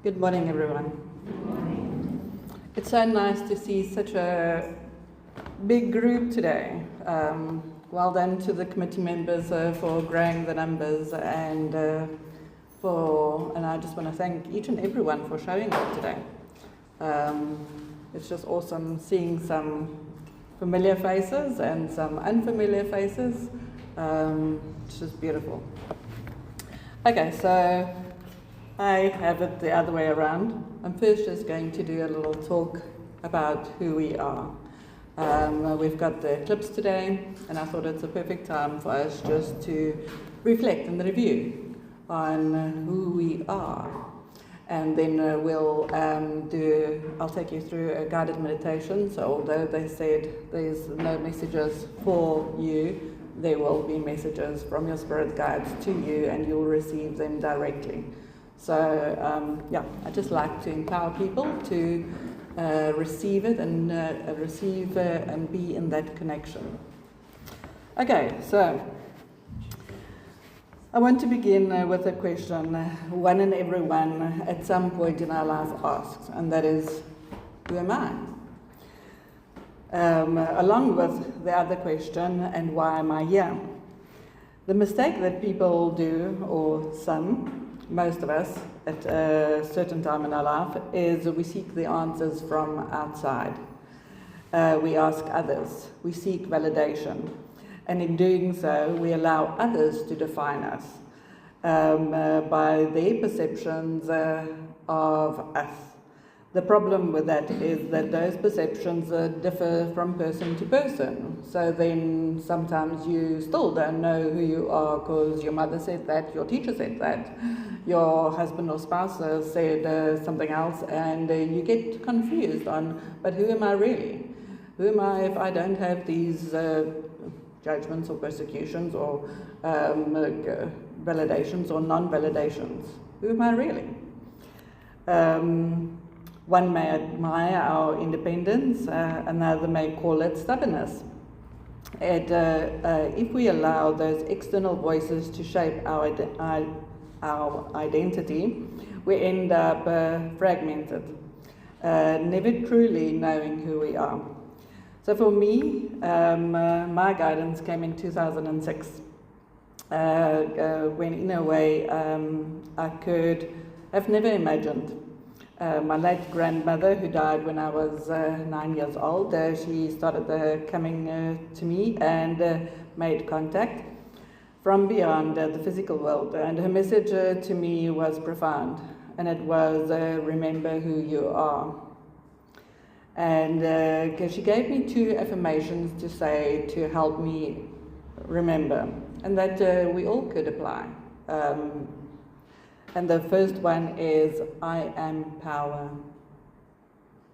Good morning, everyone. It's so nice to see such a big group today. Well done to the committee members for growing the numbers, and I just want to thank each and everyone for showing up today. It's just awesome seeing some familiar faces and some unfamiliar faces. It's just beautiful. Okay, so I have it the other way around. I'm first just going to do a little talk about who we are. We've got the clips today, and I thought it's a perfect time for us just to reflect and review on who we are. And then I'll take you through a guided meditation. So although they said there's no messages for you, there will be messages from your spirit guides to you, and you'll receive them directly. So, I just like to empower people to receive it and and be in that connection. Okay, so I want to begin with a question one and everyone at some point in our life asks, and that is, who am I? Along with the other question, and why am I here? The mistake that people do, or most of us, at a certain time in our life, is we seek the answers from outside. We ask others. We seek validation. And in doing so, we allow others to define us by their perceptions of us. The problem with that is that those perceptions differ from person to person. So then sometimes you still don't know who you are because your mother said that, your teacher said that, your husband or spouse said something else, and you get confused on, but who am I really? Who am I if I don't have these judgments or persecutions or validations or non-validations? Who am I really? One may admire our independence, another may call it stubbornness. If we allow those external voices to shape our identity, we end up fragmented, never truly knowing who we are. So for me, my guidance came in 2006, when in a way I could have never imagined. My late grandmother, who died when I was 9 years old, she started coming to me and made contact from beyond the physical world. And her message to me was profound, and it was, remember who you are. And she gave me 2 affirmations to say to help me remember, and that we all could apply. And the first one is, I am power.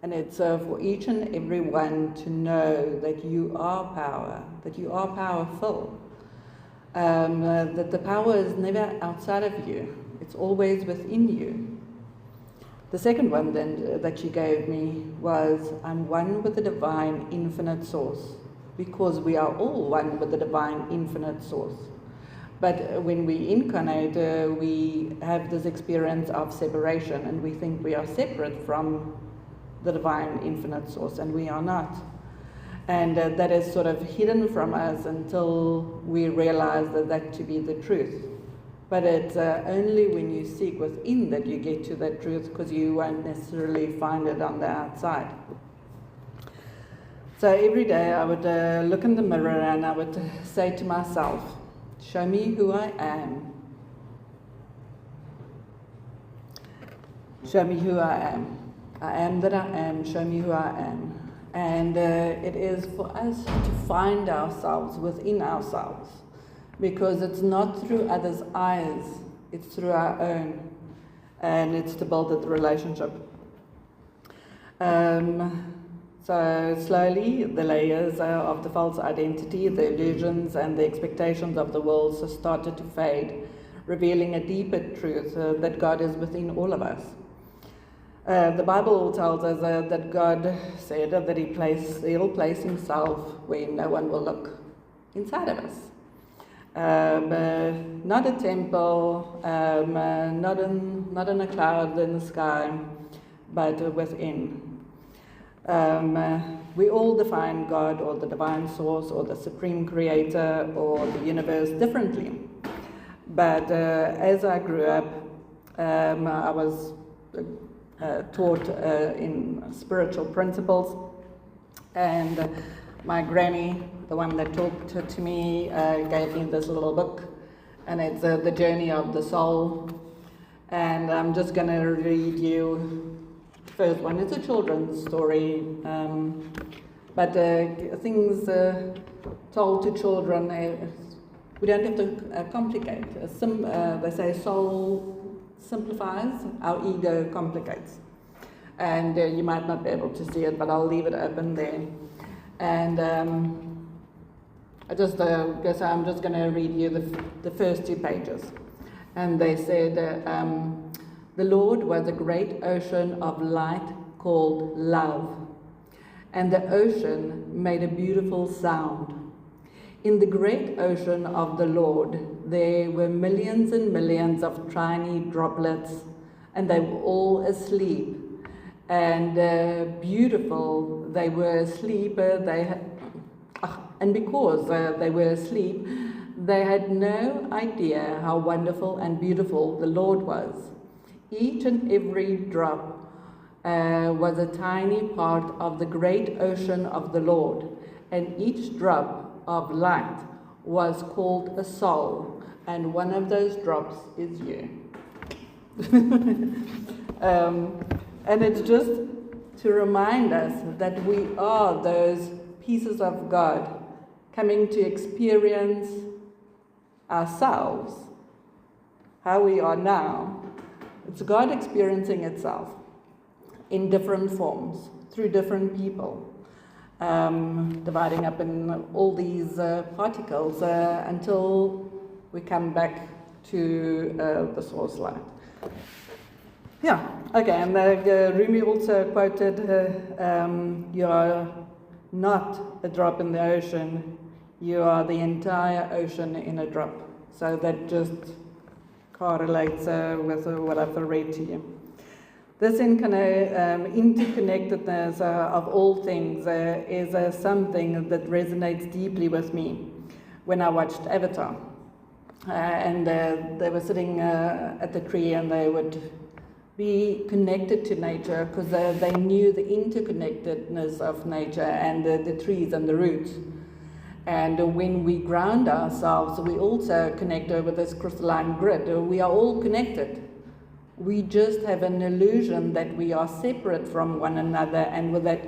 And it's for each and every one to know that you are power, that you are powerful, that the power is never outside of you, it's always within you. The second one then that she gave me was, I'm one with the divine infinite source, because we are all one with the divine infinite source. But when we incarnate, we have this experience of separation, and we think we are separate from the divine infinite source, and we are not. And that is sort of hidden from us until we realize that to be the truth. But it's only when you seek within that you get to that truth, because you won't necessarily find it on the outside. So every day I would look in the mirror and I would say to myself, show me who I am. Show me who I am. I am that I am. Show me who I am. And it is for us to find ourselves within ourselves, because it's not through others' eyes, it's through our own, and it's to build that relationship. So slowly, the layers of the false identity, the illusions and the expectations of the world started to fade, revealing a deeper truth that God is within all of us. The Bible tells us that God said that He'll place Himself where no one will look, inside of us. Not a temple, not in not in a cloud in the sky, but within. We all define God or the divine source or the supreme creator or the universe differently. But as I grew up, I was taught in spiritual principles, and my granny, the one that talked to me, gave me this little book, and it's The Journey of the Soul. And I'm just going to read you the first one. It's a children's story, but things told to children, we don't have to complicate. They say soul simplifies, our ego complicates. And you might not be able to see it, but I'll leave it open there. And I'm just going to read you the first 2 pages. And they said, the Lord was a great ocean of light called love, and the ocean made a beautiful sound. In the great ocean of the Lord, there were millions and millions of tiny droplets, and they were all asleep. And beautiful they were asleep, and because they were asleep, they had no idea how wonderful and beautiful the Lord was. Each and every drop was a tiny part of the great ocean of the Lord, and each drop of light was called a soul, and one of those drops is you. And it's just to remind us that we are those pieces of God coming to experience ourselves, how we are now. It's God experiencing itself in different forms, through different people, dividing up in all these particles until we come back to the source light. Yeah, okay, and Rumi also quoted, you are not a drop in the ocean, you are the entire ocean in a drop. So that just correlates with what I've read to you. This interconnectedness of all things is something that resonates deeply with me when I watched Avatar. And they were sitting at the tree, and they would be connected to nature because they knew the interconnectedness of nature and the trees and the roots. And when we ground ourselves, we also connect over this crystalline grid. We are all connected. We just have an illusion that we are separate from one another, and with that,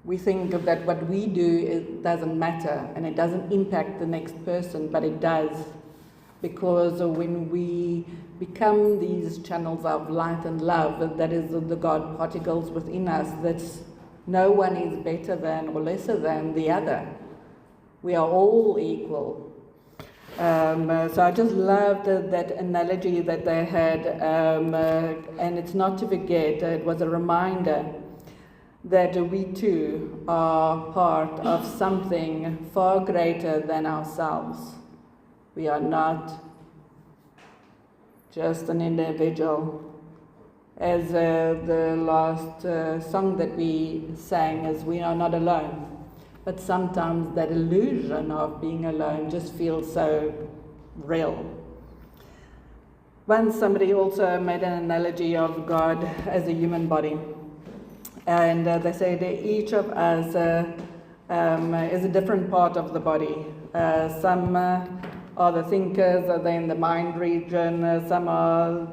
we think that what we do doesn't matter and it doesn't impact the next person, but it does. Because when we become these channels of light and love, that is the God particles within us, that's no one is better than or lesser than the other. We are all equal. So I just loved that analogy that they had, and it's not to forget, it was a reminder that we too are part of something far greater than ourselves. We are not just an individual. As the last song that we sang is, we are not alone. But sometimes that illusion of being alone just feels so real. Once somebody also made an analogy of God as a human body. And they say that each of us is a different part of the body. Some are the thinkers, are they in the mind region, some are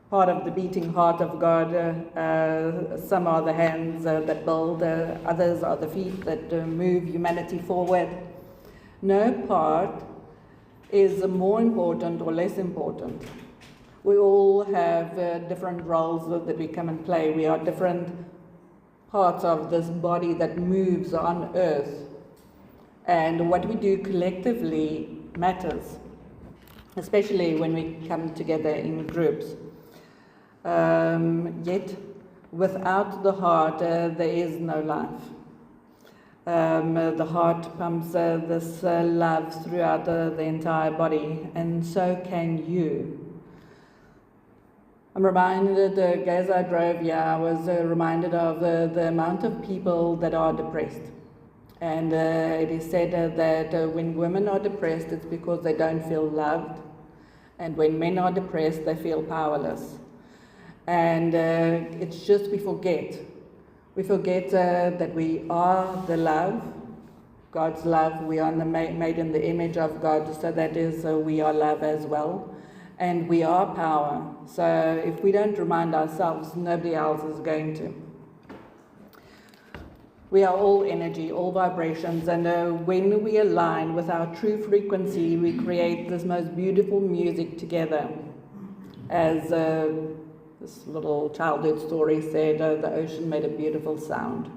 part of the beating heart of God, some are the hands that build, others are the feet that move humanity forward. No part is more important or less important. We all have different roles that we come and play. We are different parts of this body that moves on earth. And what we do collectively matters, especially when we come together in groups. Yet, without the heart, there is no life. The heart pumps this love throughout the entire body, and so can you. I'm reminded, as I drove here, I was reminded of the amount of people that are depressed. And it is said that when women are depressed, it's because they don't feel loved. And when men are depressed, they feel powerless. And it's just we forget. We forget that we are the love, God's love. We are made in the image of God, so that is, we are love as well. And we are power. So if we don't remind ourselves, nobody else is going to. We are all energy, all vibrations, and when we align with our true frequency, we create this most beautiful music together. As this little childhood story said, the ocean made a beautiful sound.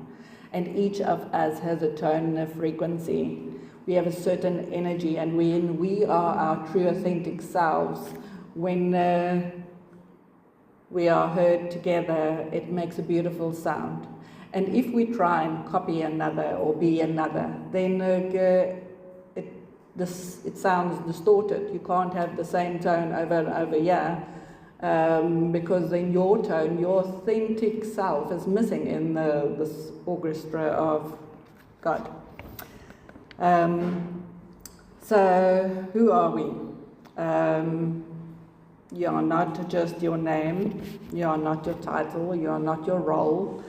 And each of us has a tone and a frequency. We have a certain energy, and when we are our true authentic selves, when we are heard together, it makes a beautiful sound. And if we try and copy another or be another, then it sounds distorted. You can't have the same tone over and over here, because then your tone, your authentic self is missing in this orchestra of God. So who are we? You are not just your name, you are not your title, you are not your role.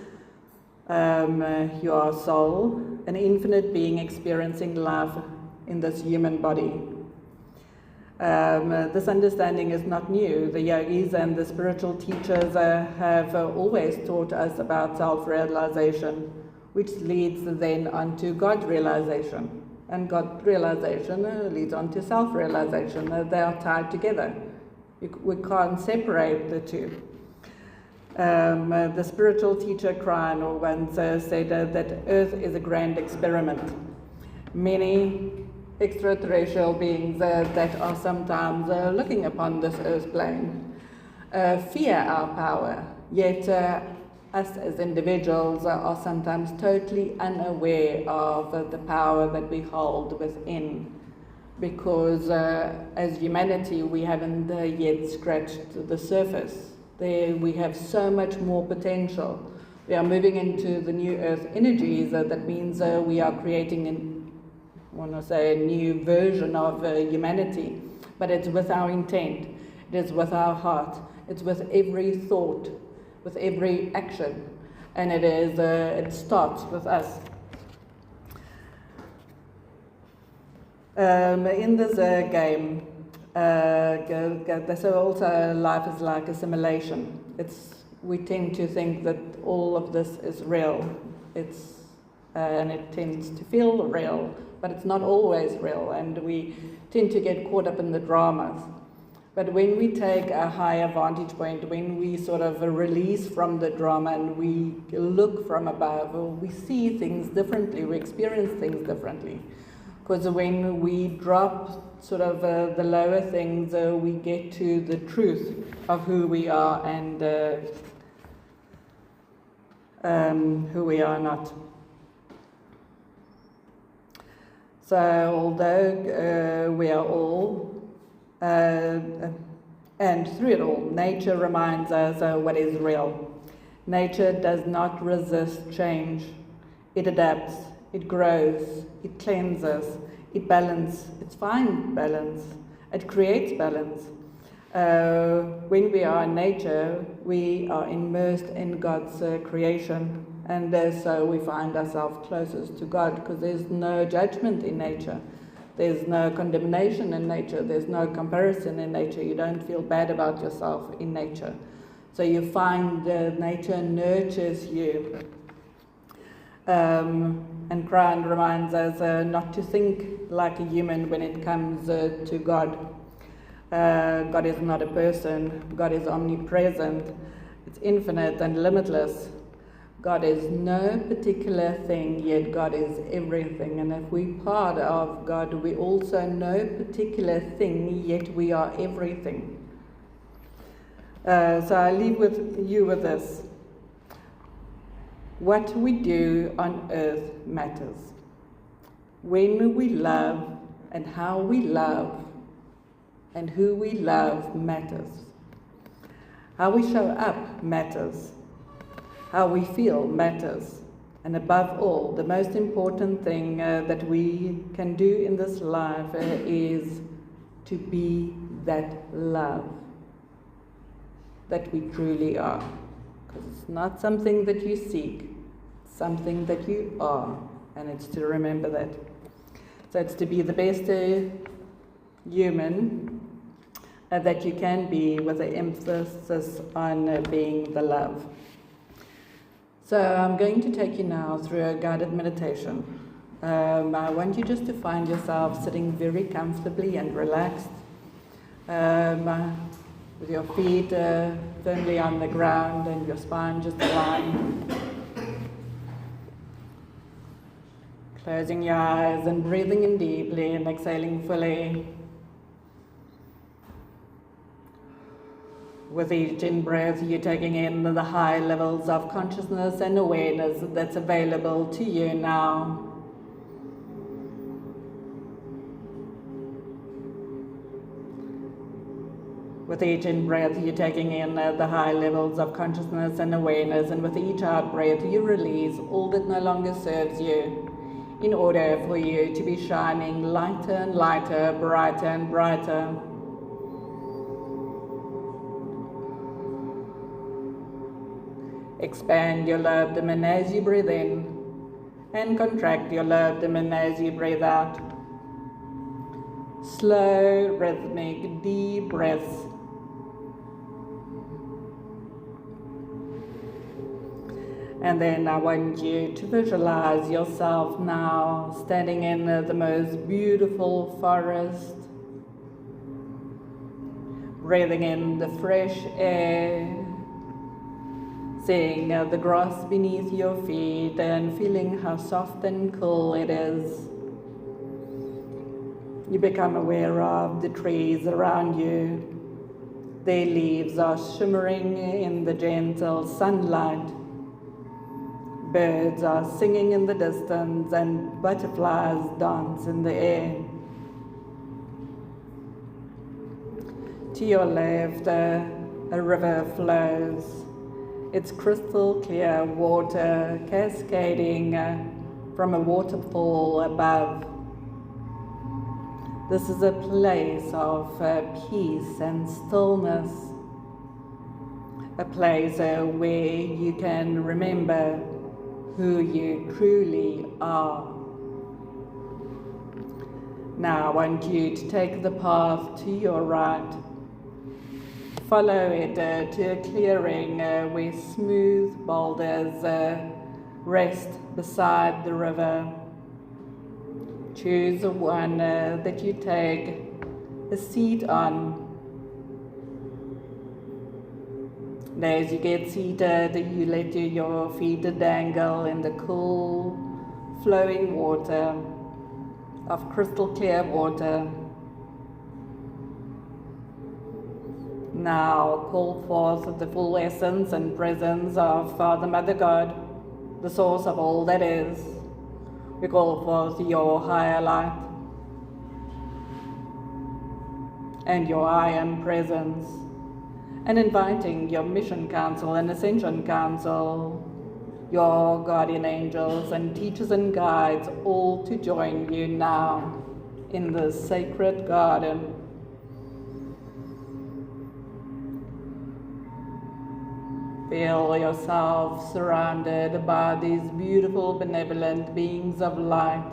You are a soul, an infinite being experiencing love in this human body. This understanding is not new. The yogis and the spiritual teachers have always taught us about self-realization, which leads then onto God realization. And God realization leads on to self-realization. They are tied together. We can't separate the two. The spiritual teacher Kryan once said that Earth is a grand experiment. Many extraterrestrial beings that are sometimes looking upon this Earth plane fear our power, yet us as individuals are sometimes totally unaware of the power that we hold within, because as humanity we haven't yet scratched the surface. There we have so much more potential. We are moving into the new Earth energies. That means we are creating a new version of humanity. But it's with our intent. It is with our heart. It's with every thought, with every action, and it starts with us. In this game. So also life is like a simulation. We tend to think that all of this is real. And it tends to feel real, but it's not always real, and we tend to get caught up in the dramas. But when we take a higher vantage point, when we sort of release from the drama and we look from above, we see things differently, we experience things differently. Because when we drop sort of the lower things, we get to the truth of who we are and who we are not. So although we are all, and through it all, nature reminds us what is real. Nature does not resist change. It adapts. It grows, it cleanses, it balances, it finds balance, it creates balance. When we are in nature, we are immersed in God's creation, and so we find ourselves closest to God, because there's no judgment in nature, there's no condemnation in nature, there's no comparison in nature. You don't feel bad about yourself in nature. So you find nature nurtures you. And Kryan reminds us not to think like a human when it comes to God. God is not a person. God is omnipresent. It's infinite and limitless. God is no particular thing, yet God is everything. And if we're part of God, we also no particular thing, yet we are everything. So I leave you with this. What we do on earth matters. When we love and how we love and who we love matters. How we show up matters. How we feel matters. And above all, the most important thing that we can do in this life is to be that love that we truly are. Because it's not something that you seek, it's something that you are. And it's to remember that. So it's to be the best human that you can be, with an emphasis on being the love. So I'm going to take you now through a guided meditation. I want you just to find yourself sitting very comfortably and relaxed, with your feet firmly on the ground and your spine just aligned. Closing your eyes and breathing in deeply and exhaling fully. With each in-breath, you're taking in the high levels of consciousness and awareness that's available to you now. With each in-breath, you're taking in the high levels of consciousness and awareness, and with each out-breath, you release all that no longer serves you, in order for you to be shining lighter and lighter, brighter and brighter. Expand your lower abdomen as you breathe in, and contract your lower abdomen as you breathe out. Slow, rhythmic, deep breaths. And then I want you to visualize yourself now standing in the most beautiful forest, breathing in the fresh air, seeing the grass beneath your feet and feeling how soft and cool it is. You become aware of the trees around you. Their leaves are shimmering in the gentle sunlight. Birds are singing in the distance and butterflies dance in the air. To your left, a river flows. It's crystal clear water cascading from a waterfall above. This is a place of peace and stillness, a place where you can remember who you truly are. Now I want you to take the path to your right. Follow it to a clearing where smooth boulders rest beside the river. Choose one that you take a seat on. And as you get seated, you let your feet dangle in the cool, flowing water of crystal clear water. Now call forth the full essence and presence of Father, Mother, God, the source of all that is. We call forth your higher light and your I Am presence, and inviting your Mission Council and Ascension Council, your guardian angels and teachers and guides, all to join you now in this sacred garden. Feel yourself surrounded by these beautiful, benevolent beings of light.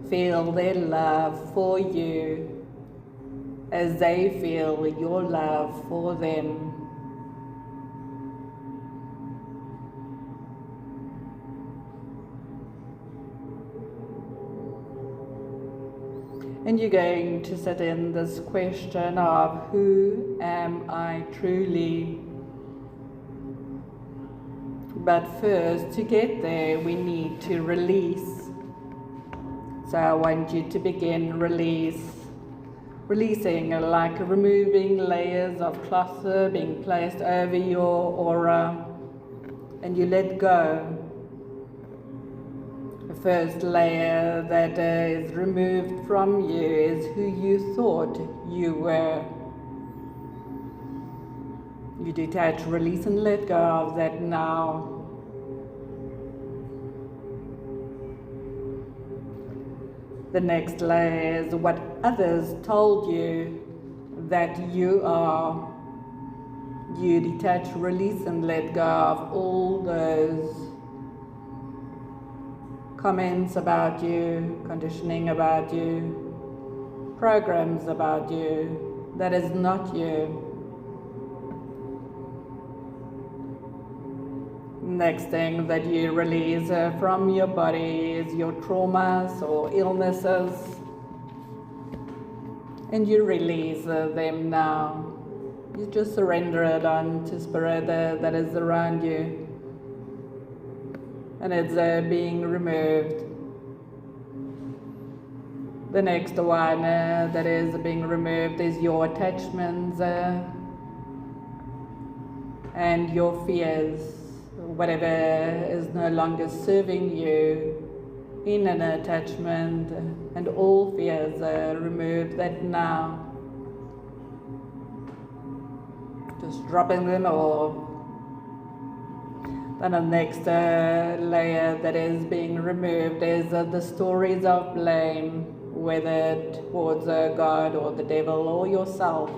Feel their love for you as they feel your love for them. And you're going to sit in this question of, who am I truly? But first, to get there, we need to release. So I want you to begin releasing, like removing layers of cloth being placed over your aura, and you let go. first layer that is removed from you is who you thought you were. You detach, release, and let go of that now. The next layer is what others told you that you are. You detach, release, and let go of all those comments about you, conditioning about you, programs about you. That is not you. Next thing that you release from your body is your traumas or illnesses, and you release them now. You just surrender it on to Spirit that is around you, and it's being removed. The next one that is being removed is your attachments and your fears. Whatever is no longer serving you in an attachment, and all fears remove that now. Just dropping them off. Then the next layer that is being removed is the stories of blame, whether towards God or the devil or yourself.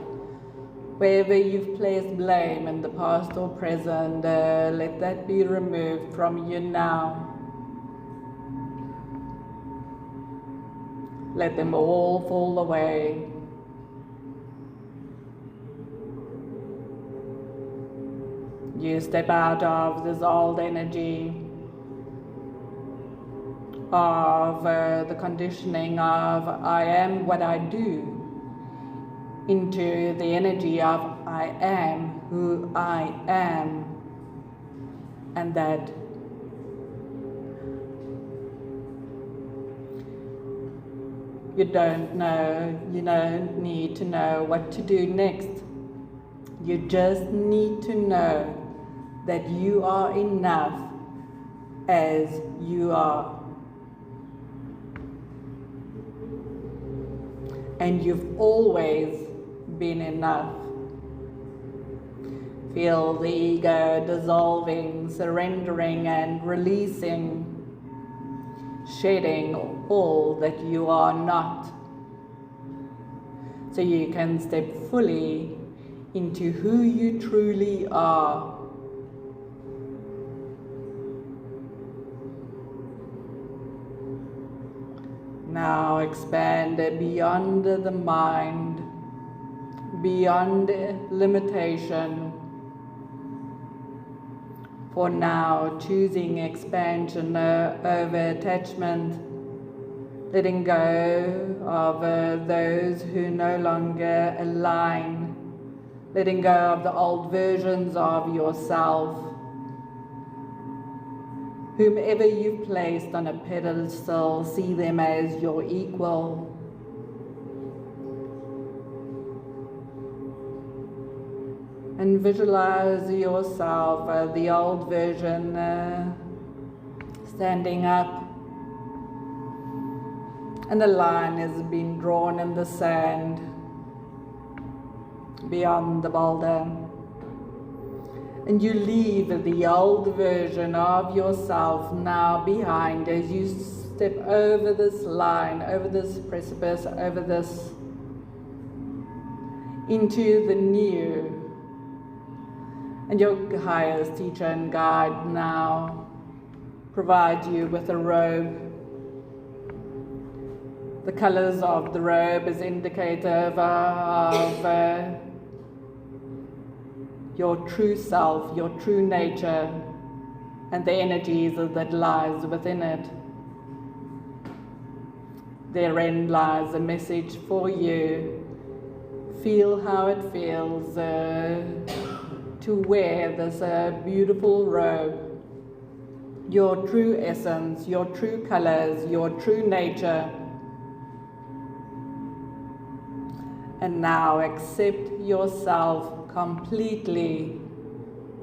Wherever you've placed blame in the past or present, let that be removed from you now. Let them all fall away. You step out of this old energy of the conditioning of I am what I do, into the energy of I am who I am, and that you don't need to know what to do next. You just need to know that you are enough as you are. And you've always been enough. Feel the ego dissolving, surrendering and releasing, shedding all that you are not, so you can step fully into who you truly are. Now expand beyond the mind, beyond limitation. For now, choosing expansion over attachment, letting go of those who no longer align, letting go of the old versions of yourself. Whomever you've placed on a pedestal, see them as your equal. And visualize yourself, the old version, standing up. And a line has been drawn in the sand beyond the boulder. And you leave the old version of yourself now behind as you step over this line, over this precipice, over this, into the new. And your highest teacher and guide now provide you with a robe. The colors of the robe is indicative of your true self, your true nature, and the energies that lies within it. Therein lies a message for you. Feel how it feels to wear this beautiful robe. Your true essence, your true colors, your true nature. And now accept yourself completely,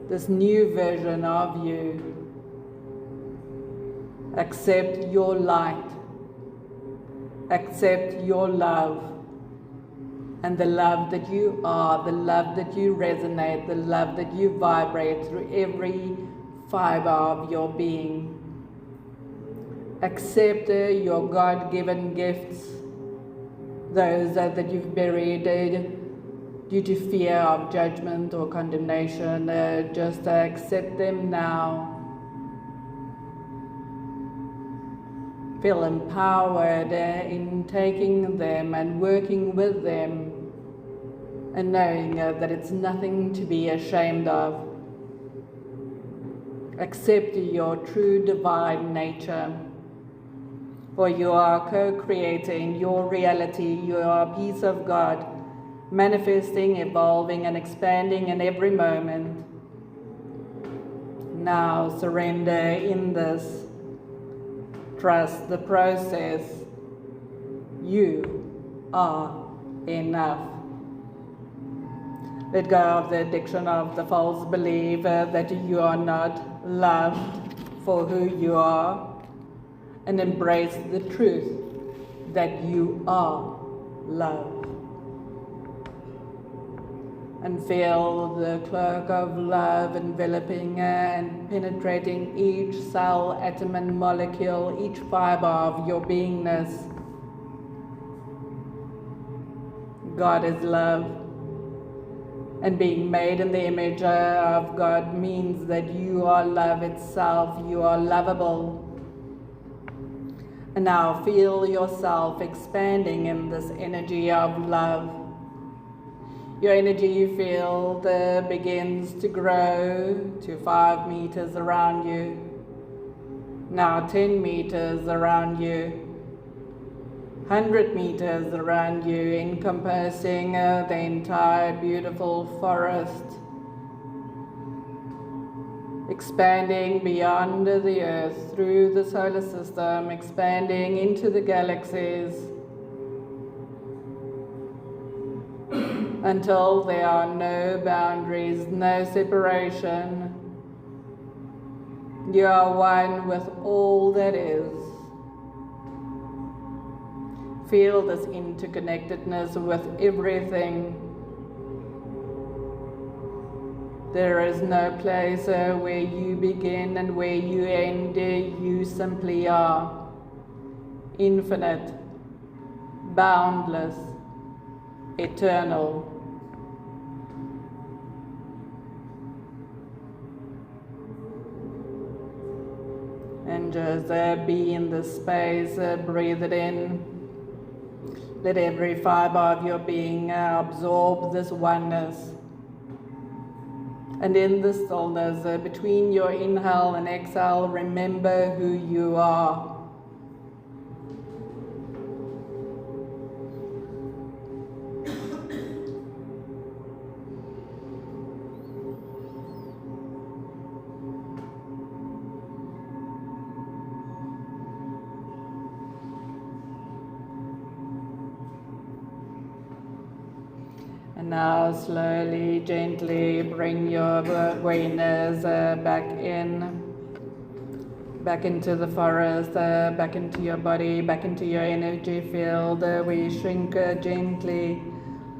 this new version of you, Accept your light. Accept your love. And the love that you are, the love that you resonate, the love that you vibrate through every fiber of your being. Accept your God-given gifts, those that you've buried due to fear of judgment or condemnation. Just accept them now. Feel empowered in taking them and working with them, and knowing that it's nothing to be ashamed of. Accept your true divine nature, for you are co-creating your reality. You are a piece of God, manifesting, evolving, and expanding in every moment. Now surrender in this. Trust the process. You are enough. Let go of the addiction of the false belief that you are not loved for who you are, and embrace the truth that you are love. And feel the cloak of love enveloping and penetrating each cell, atom, and molecule, each fiber of your beingness. God is love, and being made in the image of God means that you are love itself. You are lovable. And now feel yourself expanding in this energy of love. Your energy field begins to grow to 5 meters around you. Now 10 meters around you. 100 meters around you, encompassing the entire beautiful forest. Expanding beyond the earth, through the solar system, expanding into the galaxies, until there are no boundaries, no separation. You are one with all that is. Feel this interconnectedness with everything. There is no place where you begin and where you end. You simply are infinite, boundless, eternal. And just be in this space, breathe it in. Let every fiber of your being absorb this oneness. And in the stillness, between your inhale and exhale, remember who you are. And now slowly, gently bring your awareness back into the forest, back into your body, back into your energy field. We shrink gently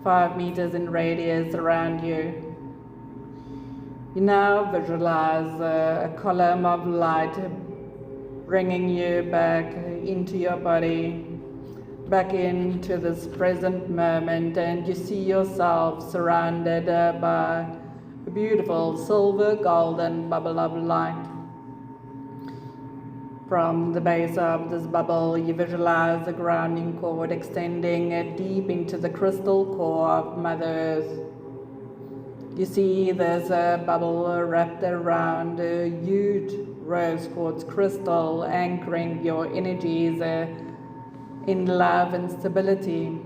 5 meters in radius around you. You now visualize a column of light bringing you back into your body, back into this present moment, and you see yourself surrounded by a beautiful silver golden bubble of light. From the base of this bubble, you visualize the grounding cord extending deep into the crystal core of Mother Earth. You see there's a bubble wrapped around a huge rose quartz crystal, anchoring your energies in love and stability.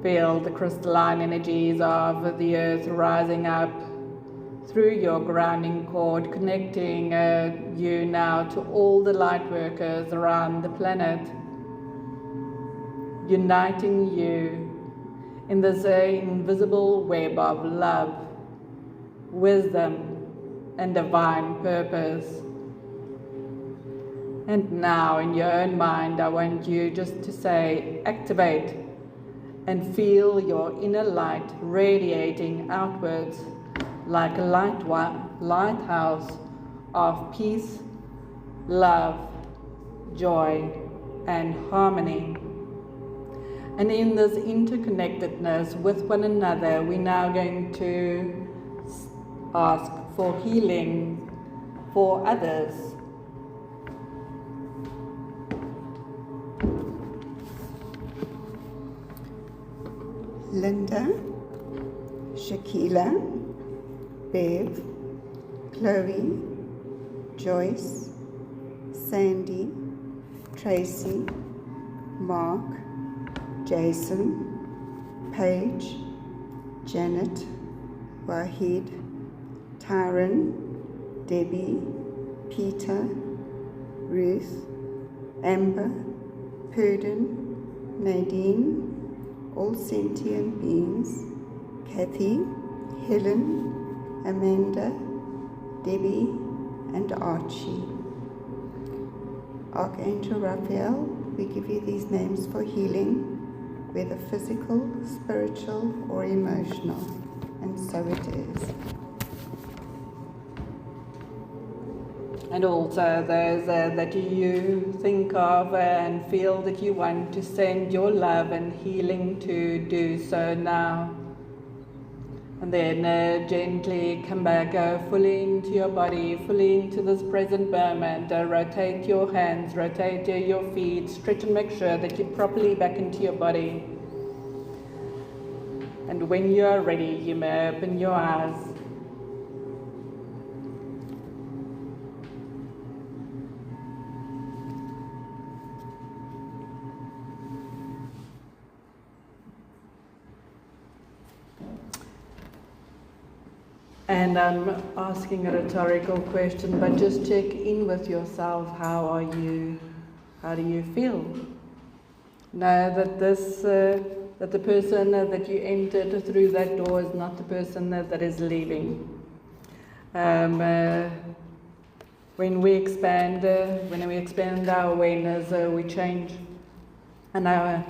Feel the crystalline energies of the earth rising up through your grounding cord, connecting you now to all the light workers around the planet, uniting you in this invisible web of love, wisdom, and divine purpose. And now in your own mind, I want you just to say, activate, and feel your inner light radiating outwards like a lighthouse of peace, love, joy, and harmony. And in this interconnectedness with one another, we're now going to ask for healing for others. Linda, Shakila, Bev, Chloe, Joyce, Sandy, Tracy, Mark, Jason, Paige, Janet, Wahid, Tyron, Debbie, Peter, Ruth, Amber, Purdon, Nadine, all sentient beings, Kathy, Helen, Amanda, Debbie, and Archie. Archangel Raphael, we give you these names for healing, whether physical, spiritual, or emotional, and so it is. And also those that you think of and feel that you want to send your love and healing to, do so now. And then gently come back fully into your body, fully into this present moment. Rotate your hands, rotate your feet, stretch and make sure that you're properly back into your body. And when you are ready, you may open your eyes. And I'm asking a rhetorical question, but just check in with yourself. How are you? How do you feel? Know that that the person that you entered through that door is not the person that is leaving. When we expand our awareness, we change. And I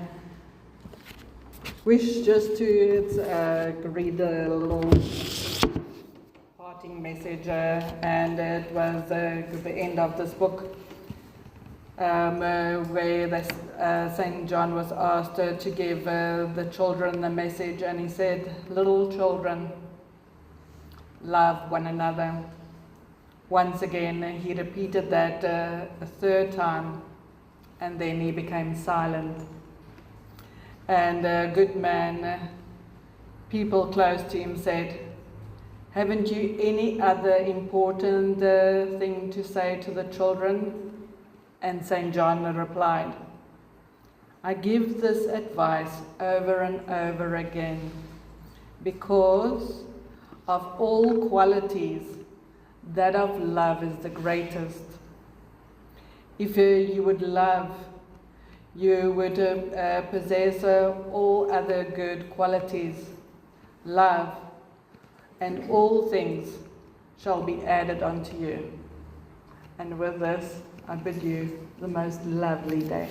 wish just to read a little message, and it was the end of this book, where St. John was asked to give the children the message, and he said, "Little children, love one another." Once again, he repeated that a third time, and then he became silent. And a good man, people close to him said, "Haven't you any other important thing to say to the children?" And St. John replied, "I give this advice over and over again because of all qualities, that of love is the greatest. If you would love, you would possess all other good qualities. Love, and all things shall be added unto you." And with this, I bid you the most lovely day.